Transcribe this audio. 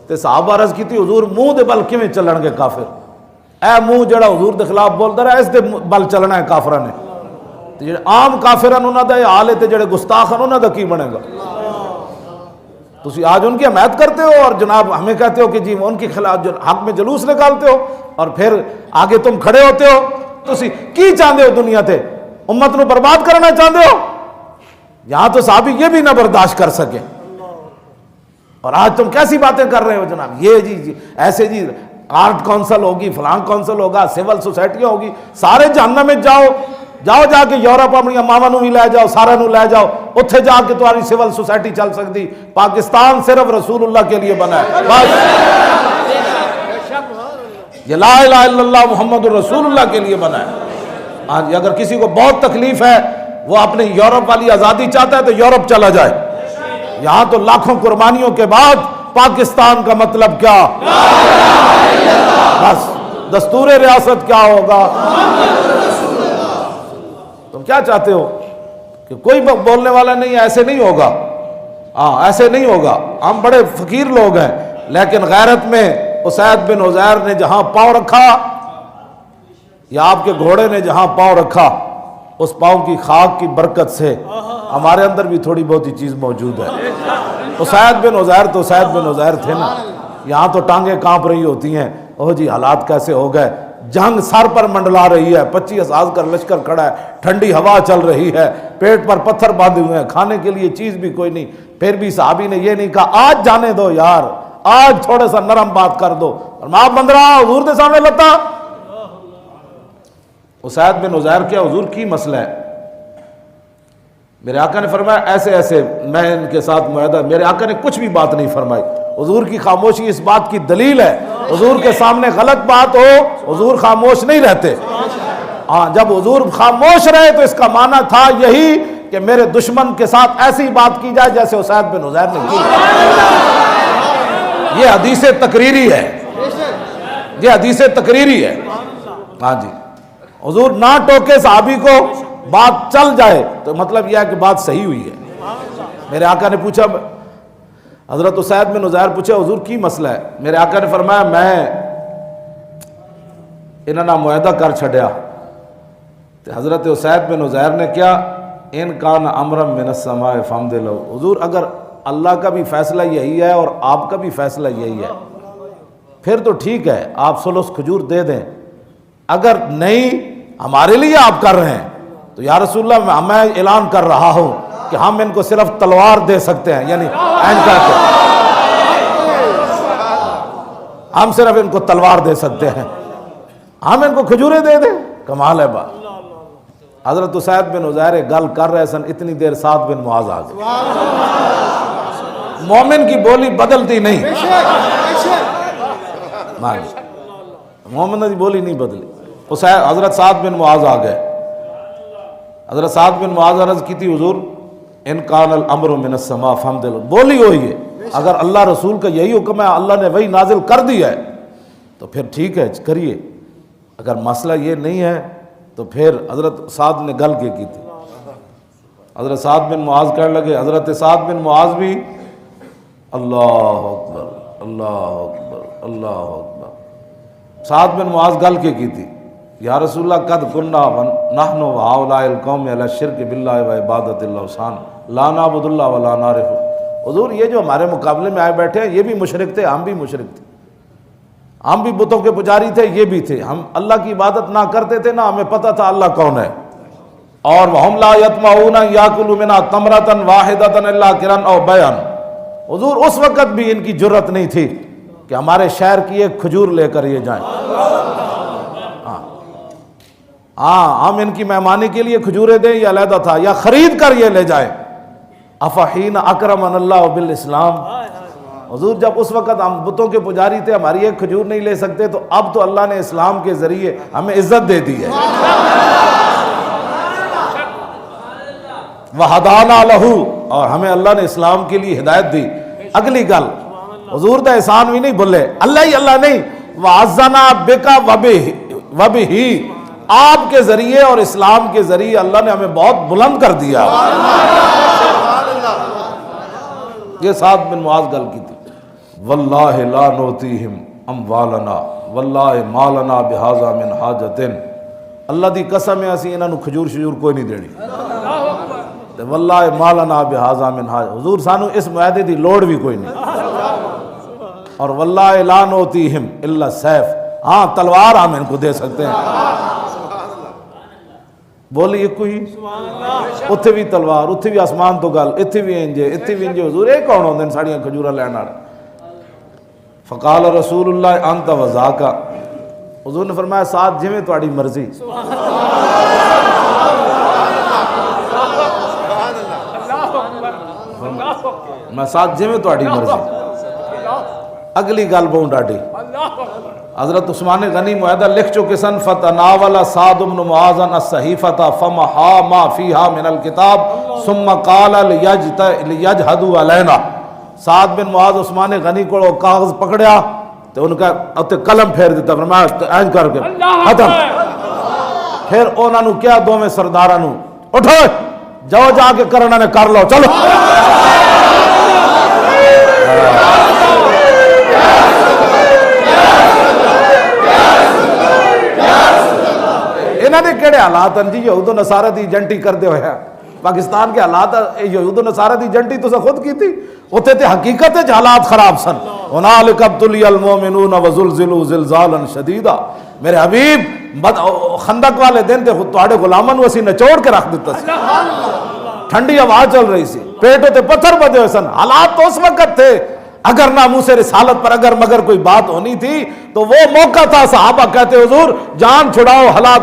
تے صحابہ عرض کی تھی حضور منہ دے بل کیویں چلن گے کافر؟ اے منہ جڑا حضور دے خلاف بولدا رہا اس دے بل چلنا ہے کافراں نے، تے جڑے عام کافران انہاں دا یہ حال ہے تے جڑے گستاخ ہیں انہاں دا کی بنے گا؟ تسی آج ان کی حمایت کرتے ہو اور جناب ہمیں کہتے ہو کہ جی ان کے خلاف حق میں جلوس نکالتے ہو، اور پھر آگے تم کھڑے ہوتے ہو۔ تسی کی چاہتے ہو دنیا تے؟ امت نو برباد کرنا چاہتے ہو؟ یہاں تو صحابی یہ بھی نہ برداشت کر سکے، اور آج تم کیسی باتیں کر رہے ہو جناب؟ یہ جی ایسے جی آرٹ کونسل ہوگی، فلاں کونسل ہوگا، سول سوسائٹیاں ہوگی، سارے جہنم میں جاؤ جا کے یورپ اپنی ماواں نو بھی لے جاؤ، سارے نو لے جاؤ، اتھے جا کے تمہاری سول سوسائٹی چل سکتی۔ پاکستان صرف رسول اللہ کے لیے بنا ہے، بس یہ لا الہ الا اللہ محمد رسول اللہ کے لیے بنا ہے۔ آج اگر کسی کو بہت تکلیف ہے، وہ اپنی یورپ والی آزادی چاہتا ہے تو یورپ چلا جائے، یہاں تو لاکھوں قربانیوں کے بعد پاکستان کا مطلب کیا؟ بس دستور ریاست کیا ہوگا؟ تم کیا چاہتے ہو کہ کوئی بولنے والا نہیں؟ ایسے نہیں ہوگا، ایسے نہیں ہوگا۔ ہم بڑے فقیر لوگ ہیں، لیکن غیرت میں اسید بن عزیر نے جہاں پاؤں رکھا، یا آپ کے گھوڑے نے جہاں پاؤں رکھا، اس پاؤں کی خاک کی برکت سے ہمارے اندر بھی تھوڑی بہت ہی چیز موجود ہے۔ اسید بن عزیر تو اسید بن عزیر تھے نا، یہاں تو ٹانگیں کانپ رہی ہوتی ہیں، اوہ جی حالات کیسے ہو گئے، جنگ سر پر منڈلا رہی ہے، 25,000 کا لشکر کھڑا ہے، ٹھنڈی ہوا چل رہی ہے، پیٹ پر پتھر باندھے ہوئے ہیں، کھانے کے لیے چیز بھی کوئی نہیں، پھر بھی صحابی نے یہ نہیں کہا آج جانے دو یار، آج تھوڑے سا نرم بات کر دو، اور ماں بند رہا حضور دے سامنے لتا۔ اسید بن عزیر کیا حضور کی مسئلہ ہے؟ میرے آقا نے فرمایا ایسے ایسے، میں ان کے ساتھ معاہدہ، میرے آقا نے کچھ بھی بات نہیں فرمائی۔ حضور کی خاموشی اس بات کی دلیل ہے، حضور کے سامنے غلط بات ہو حضور خاموش نہیں رہتے۔ جب حضور خاموش رہے تو اس کا معنی تھا یہی کہ میرے دشمن کے ساتھ ایسی بات کی جائے جیسے اسید بن عزیر نے کی۔ یہ حدیث تقریری ہے، یہ حدیث تقریری ہے۔ ہاں جی، حضور نہ ٹوکے صحابی کو، بات چل جائے تو مطلب یہ ہے کہ بات صحیح ہوئی ہے۔ میرے آقا نے پوچھا، حضرت اسید بن عزیر پوچھا حضور کی مسئلہ ہے؟ میرے آقا نے فرمایا میں انہوں نے معاہدہ کر چھڑیا۔ حضرت اسید بن عزیر نے کیا، ان کان امرا من السماء فامد لو، حضور اگر اللہ کا بھی فیصلہ یہی ہے اور آپ کا بھی فیصلہ یہی ہے پھر تو ٹھیک ہے، آپ سلس کھجور دے دیں، اگر نہیں ہمارے لیے آپ کر رہے ہیں تو یا رسول اللہ میں اعلان کر رہا ہوں کہ ہم ان کو صرف تلوار دے سکتے ہیں، یعنی ہم صرف ان کو تلوار دے سکتے ہیں، ہم ان کو کھجوریں دے دیں۔ کمال ہے بات۔ حضرت اسید بن عزیر گل کر رہے سن، اتنی دیر سعد بن معاذ آ گئے۔ مومن کی بولی بدلتی نہیں، مومن کی بولی نہیں بدلی۔ حضرت سعد بن معاذ آ گئے۔ حضرت سعد بن معاذ عرض کی تھی حضور ان کان الامر من السماء فامد لو، بولی ہوئی ہے، اگر اللہ رسول کا یہی حکم ہے، اللہ نے وہی نازل کر دیا ہے تو پھر ٹھیک ہے کریے، اگر مسئلہ یہ نہیں ہے تو پھر حضرت سعد نے گل کی تھی۔ حضرت سعد بن معاذ کہنے لگے، حضرت سعد بن معاذ بھی اللہ اکبر اللہ اکبر اللہ اکبر۔ سعد بن معاذ گل کی تھی، یا رسول اللہ قد کننا نحن وہؤلاء القوم علی الشرک باللہ و عبادت الاوثان لا نعبد اللہ ولا نعرف۔ حضور یہ جو ہمارے مقابلے میں آئے بیٹھے ہیں یہ بھی مشرک تھے، ہم بھی مشرک تھے، ہم بھی بتوں کے پجاری تھے، یہ بھی تھے، ہم اللہ کی عبادت نہ کرتے تھے، نہ ہمیں پتہ تھا اللہ کون ہے۔ اور وَهُمْ لَا يَطْمَعُونَ أَن يَأْكُلُوا مِنْهَا تَمْرَةً وَاحِدَةً إِلَّا قِرًا أَوْ بَيْعًا۔ حضور اس وقت بھی ان کی جرت نہیں تھی کہ ہمارے شہر کی ایک کھجور لے کر یہ جائیں، ہم ان کی مہمانی کے لیے کھجوریں دیں یہ علیحدہ تھا، یا خرید کر یہ لے جائیں۔ افحین اکرمن اللہ بالاسلام۔ حضور جب اس وقت ہم بتوں کے پجاری تھے، ہماری ایک کھجور نہیں لے سکتے، تو اب تو اللہ نے اسلام کے ذریعے ہمیں عزت دے دی ہے۔ وَهَدَانَا لَهُ، اور ہمیں اللہ نے اسلام کے لیے ہدایت دی۔ اگلی گل حضور دا احسان بھی نہیں بھولے، اللہ ہی اللہ نہیں، وَعَزَّنَا بِكَ وَبِهِ، آپ کے ذریعے اور اسلام کے ذریعے اللہ نے ہمیں بہت بلند کر دیا۔ یہ سعد بن معاذ گل کی تھی۔ واللہ لا نوتیہم اموالنا واللہ مالنا بہذا من حاجتن، اللہ دی قسم ہے اسی انہاں نو کھجور شجور کوئی نہیں دینی، تے واللہ مالنا بہذا من حاجت، حضور سانو اس معاہدے دی لوڑ بھی کوئی نہیں، اور واللہ لا نوتیہم الا سیف، ہاں تلوار ہم ان کو دے سکتے ہیں، بولی ایک کوئی اتھے بھی تلوار، اتھے بھی آسمان تو گل، اتھے بھی انجے، اتھے بھی انجے، حضور ایک کون ہوندے ساڑیاں کھجورہ لینا رہا۔ فقال رسول اللہ انت وذاکا، حضور نے فرمایا ساتھ جویں تواڈی مرضی، میں ساتھ جویں تواڈی مرضی۔ اگلی گل بہوں ڈاڈی، حضرت عثمان غنی معاہدہ لکھ چکے سن، فتناول سعد بن معاذ الصحیفۃ فمحا ما فیہا من الکتاب ثم قال لیجہدوا علینا، سعد بن معاذ عثمان غنی کو کاغذ پکڑیا تو ان کا اتنے قلم پھیر دیتا، فرمایا اینج کر کے ختم، پھر انہوں نے کیا دوویں سرداراں نو اٹھو جاؤ جا کے کرنا نے کر لو، چلو انہوں نے کہڑے حالات ہیں جی، یہود و نصارہ دی ایجنٹی کردے ہوئے ہیں، پاکستان کے حالات یہود و نصارہ دی ایجنٹی تو خود کی تھی، اتنے تے حقیقت ہے حالات خراب سن، ہنالک ابتلی المومنون وزلزلوا زلزالا شدیدا، میرے حبیب خندق والے دن تے تواڈے غلاماں نو اسی نچوڑ کے رکھ دیتا سی، ٹھنڈی ہوا چل رہی سی، پیٹوں تے پتھر بدے ہوئے سن، حالات تو اس وقت تھے، اگر ناموس رسالت پر اگر مگر کوئی بات ہونی تھی تو وہ موقع تھا، صحابہ کہتے حضور جان چھڑاؤ، حالات